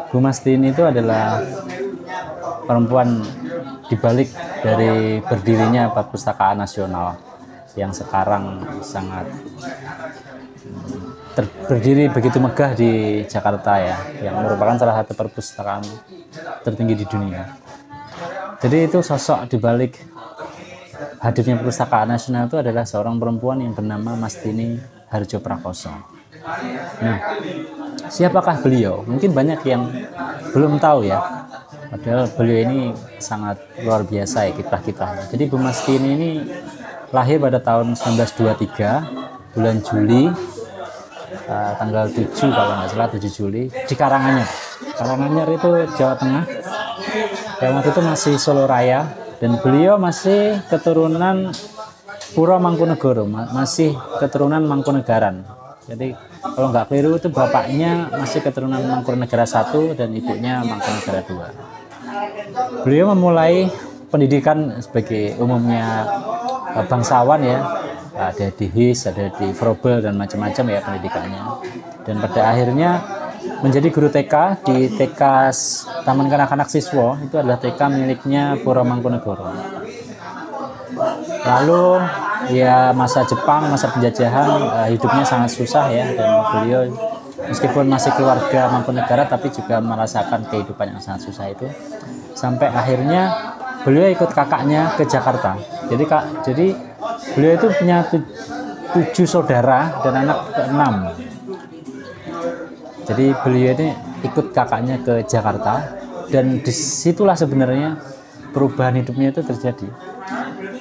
Bu Mastini itu adalah perempuan dibalik dari berdirinya Perpustakaan Nasional yang sekarang sangat berdiri begitu megah di Jakarta ya, yang merupakan salah satu perpustakaan tertinggi di dunia. Jadi itu sosok dibalik hadirnya Perpustakaan Nasional itu adalah seorang perempuan yang bernama Mastini Hardjoprakoso. Nah, siapakah beliau? Mungkin banyak yang belum tahu ya. Padahal beliau ini sangat luar biasa ya kiprah-kiprahnya. Jadi Bu Mastini ini lahir pada tahun 1923 bulan Juli, tanggal 7 kalau nggak salah, 7 Juli di Karanganyar. Karanganyar itu Jawa Tengah. Yang waktu itu masih Solo Raya, dan beliau masih keturunan Puro Mangkunegoro, masih keturunan Mangkunegaran. Jadi kalau nggak keliru itu bapaknya masih keturunan Mangkunegara 1 dan ibunya Mangkunegara 2. Beliau memulai pendidikan sebagai umumnya bangsawan ya, ada di HIS, ada di Frobel dan macam-macam ya pendidikannya. Dan pada akhirnya menjadi guru TK di TK Taman Kanak-kanak Siswa, itu adalah TK miliknya Puro Mangkunegoro. Lalu ya masa Jepang, masa penjajahan, hidupnya sangat susah ya, dan beliau meskipun masih keluarga Mangkunegara tapi juga merasakan kehidupan yang sangat susah itu, sampai akhirnya beliau ikut kakaknya ke Jakarta. Jadi beliau itu punya 7 saudara dan anak ke-6. Jadi beliau ini ikut kakaknya ke Jakarta, dan disitulah sebenarnya perubahan hidupnya itu terjadi.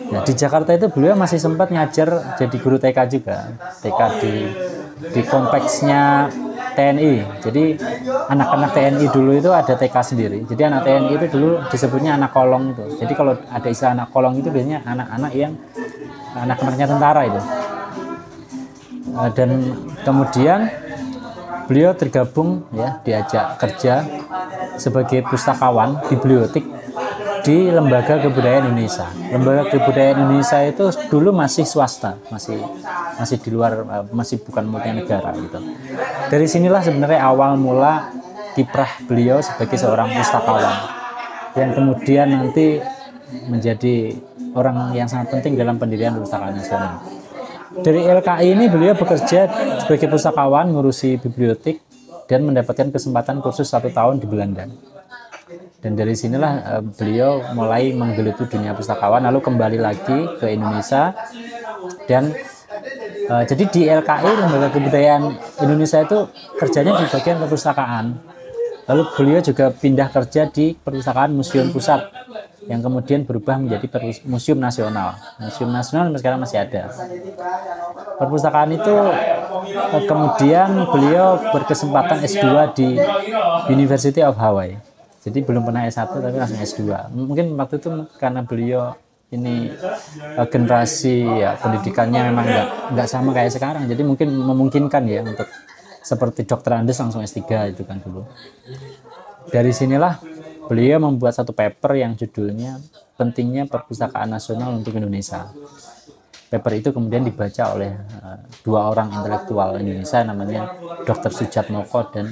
Nah, di Jakarta itu beliau masih sempat ngajar jadi guru TK juga, TK di kompleksnya TNI. Jadi anak-anak TNI dulu itu ada TK sendiri. Jadi anak TNI itu dulu disebutnya anak kolong itu. Jadi kalau ada istilah anak kolong itu biasanya anak-anak yang anak-anaknya tentara itu. Dan kemudian beliau tergabung ya, diajak kerja sebagai pustakawan bibliotek di Lembaga Kebudayaan Indonesia. Lembaga Kebudayaan Indonesia itu dulu masih swasta, masih di luar, masih bukan multinegara gitu. Dari sinilah sebenarnya awal mula kiprah beliau sebagai seorang pustakawan, yang kemudian nanti menjadi orang yang sangat penting dalam pendirian Perpustakaan Nasional. Dari LKI ini beliau bekerja sebagai pustakawan, ngurusi bibliotek, dan mendapatkan kesempatan kursus 1 tahun di Belanda. Dan dari sinilah beliau mulai menggeluti dunia pustakawan, lalu kembali lagi ke Indonesia. Dan jadi di LKI, Lembaga Kebudayaan Indonesia itu kerjanya di bagian perpustakaan. Lalu beliau juga pindah kerja di Perpustakaan Museum Pusat, yang kemudian berubah menjadi Museum Nasional. Museum Nasional sekarang masih ada. Perpustakaan itu kemudian beliau berkesempatan S2 di University of Hawaii. Jadi belum pernah S1 tapi langsung S2. Mungkin waktu itu karena beliau ini generasi ya pendidikannya memang nggak sama kayak sekarang. Jadi mungkin memungkinkan ya untuk seperti Dr. Andes langsung S3 itu kan dulu. Dari sinilah beliau membuat satu paper yang judulnya Pentingnya Perpustakaan Nasional untuk Indonesia. Paper itu kemudian dibaca oleh 2 orang intelektual Indonesia, namanya Dr. Sujatmoko dan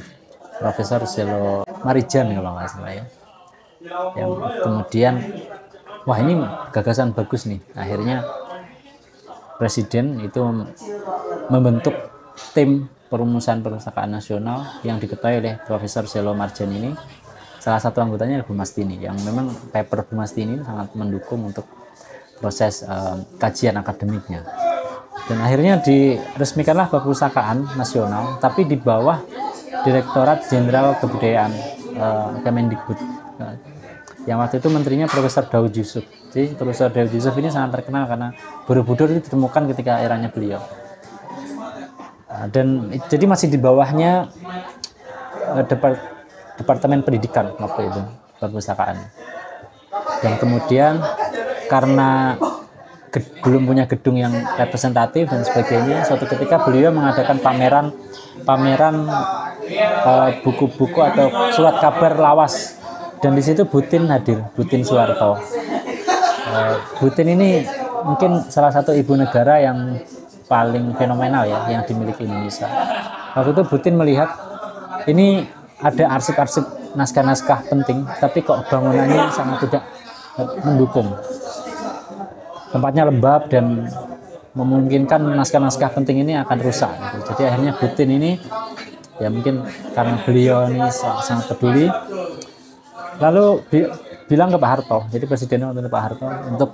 Profesor Selo Marijan kalau nggak salah ya. Yang kemudian, wah ini gagasan bagus nih. Akhirnya Presiden itu membentuk tim perumusan Perpustakaan Nasional yang diketuai oleh Profesor Selo Marijan ini. Salah satu anggotanya adalah Bu Mastini, yang memang paper Bu Mastini sangat mendukung untuk proses kajian akademiknya. Dan akhirnya diresmikanlah Perpustakaan Nasional, tapi di bawah Direktorat Jenderal Kebudayaan Kemendikbud. Yang waktu itu menterinya Profesor Daud Yusuf. Jadi Profesor Daud Yusuf ini sangat terkenal karena Borobudur itu ditemukan ketika eranya beliau. Dan jadi masih di bawahnya Departemen Pendidikan waktu itu, perpustakaan. Dan kemudian karena belum punya gedung yang representatif dan sebagainya, suatu ketika beliau mengadakan pameran buku-buku atau surat kabar lawas, dan di situ Butin hadir, Butin Soeharto. Butin ini mungkin salah satu ibu negara yang paling fenomenal ya yang dimiliki Indonesia. Waktu itu Butin melihat ini ada arsip-arsip naskah-naskah penting, tapi kok bangunannya sangat tidak mendukung. Tempatnya lembab dan memungkinkan naskah-naskah penting ini akan rusak gitu. Jadi akhirnya Butin ini ya mungkin karena beliau ini sangat peduli, lalu bilang ke Pak Harto, jadi presidennya untuk Pak Harto, untuk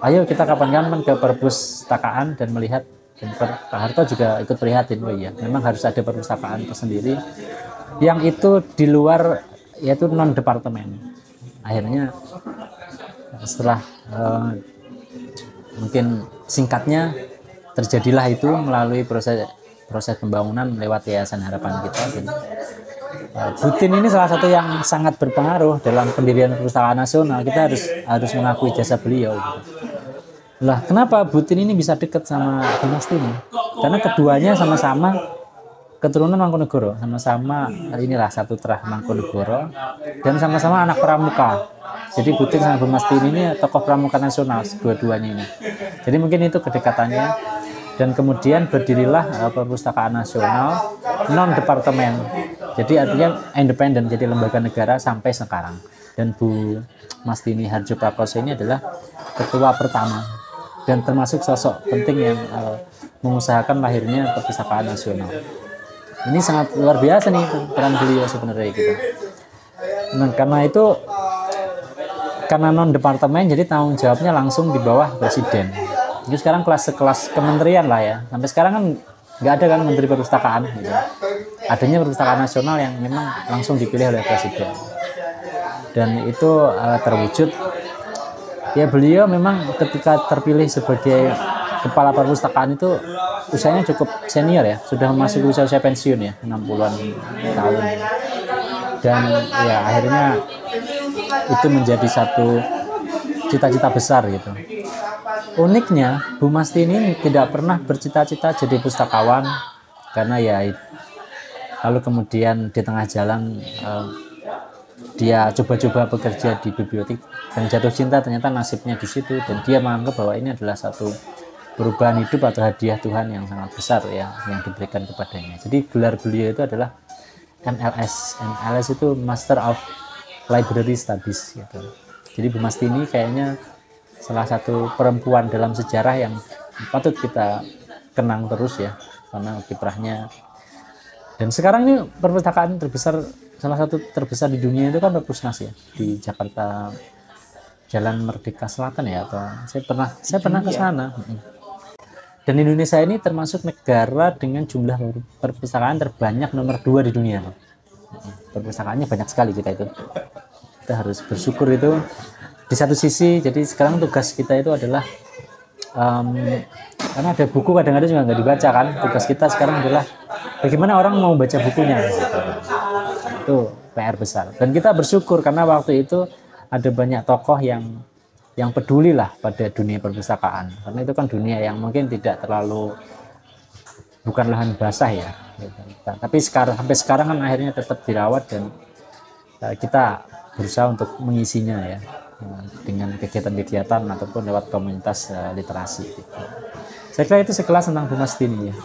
ayo kita kapan-kapan ke perpustakaan dan melihat. Dan Pak Harto juga ikut prihatin, oh iya memang harus ada perpustakaan tersendiri yang itu di luar, yaitu non departemen. Akhirnya setelah mungkin singkatnya terjadilah itu melalui proses pembangunan lewat Yayasan Harapan Kita. Dan Butin ini salah satu yang sangat berpengaruh dalam pendirian Perpustakaan Nasional. Kita harus mengakui jasa beliau gitu. Lah kenapa Butin ini bisa dekat sama Bumastini? Karena keduanya sama-sama keturunan Mangkunegoro, sama-sama inilah satu terah Mangkunegoro, dan sama-sama anak pramuka. Jadi Butin sama Bumastini ini tokoh pramuka nasional dua-duanya ini. Jadi mungkin itu kedekatannya. Dan kemudian berdirilah Perpustakaan Nasional non departemen. Jadi artinya independen, jadi lembaga negara sampai sekarang. Dan Bu Mastini Hardjo Prakoso ini adalah ketua pertama dan termasuk sosok penting yang mengusahakan lahirnya Perpustakaan Nasional. Ini sangat luar biasa nih peran beliau sebenarnya gitu. Nah, karena non departemen, jadi tanggung jawabnya langsung di bawah presiden. Jadi sekarang kelas kementerian lah ya. Sampai sekarang kan nggak ada kan menteri perpustakaan gitu. Adanya Perpustakaan Nasional yang memang langsung dipilih oleh presiden. Dan itu terwujud. Ya beliau memang ketika terpilih sebagai kepala perpustakaan itu usianya cukup senior ya, sudah masuk usia pensiun ya, 60-an tahun. Dan ya akhirnya itu menjadi satu cita-cita besar gitu. Uniknya Bu Mastini ini tidak pernah bercita-cita jadi pustakawan, karena ya lalu kemudian di tengah jalan dia coba-coba bekerja di bibliotek dan jatuh cinta, ternyata nasibnya di situ, dan dia menganggap bahwa ini adalah satu perubahan hidup atau hadiah Tuhan yang sangat besar ya yang diberikan kepadanya. Jadi gelar beliau itu adalah MLS. MLS itu Master of Library Studies gitu. Jadi Bu Mastini kayaknya salah satu perempuan dalam sejarah yang patut kita kenang terus ya, karena kiprahnya. Dan sekarang ini perpustakaan terbesar, salah satu terbesar di dunia itu kan Perpusnas ya, di Jakarta Jalan Merdeka Selatan ya, atau saya pernah ke sana. Dan Indonesia ini termasuk negara dengan jumlah perpustakaan terbanyak nomor 2 di dunia. Perpustakaannya banyak sekali kita itu. Kita harus bersyukur itu. Di satu sisi, jadi sekarang tugas kita itu adalah karena ada buku kadang-kadang juga nggak dibaca kan. Tugas kita sekarang adalah bagaimana orang mau baca bukunya. Gitu. Itu PR besar. Dan kita bersyukur karena waktu itu ada banyak tokoh yang peduli lah pada dunia perpustakaan. Karena itu kan dunia yang mungkin tidak terlalu, bukan lahan basah ya. Tapi sampai sekarang kan akhirnya tetap dirawat, dan kita berusaha untuk mengisinya ya, dengan kegiatan-kegiatan ataupun lewat komunitas literasi gitu. Saya kira itu sekelas tentang Bu Mastini ya.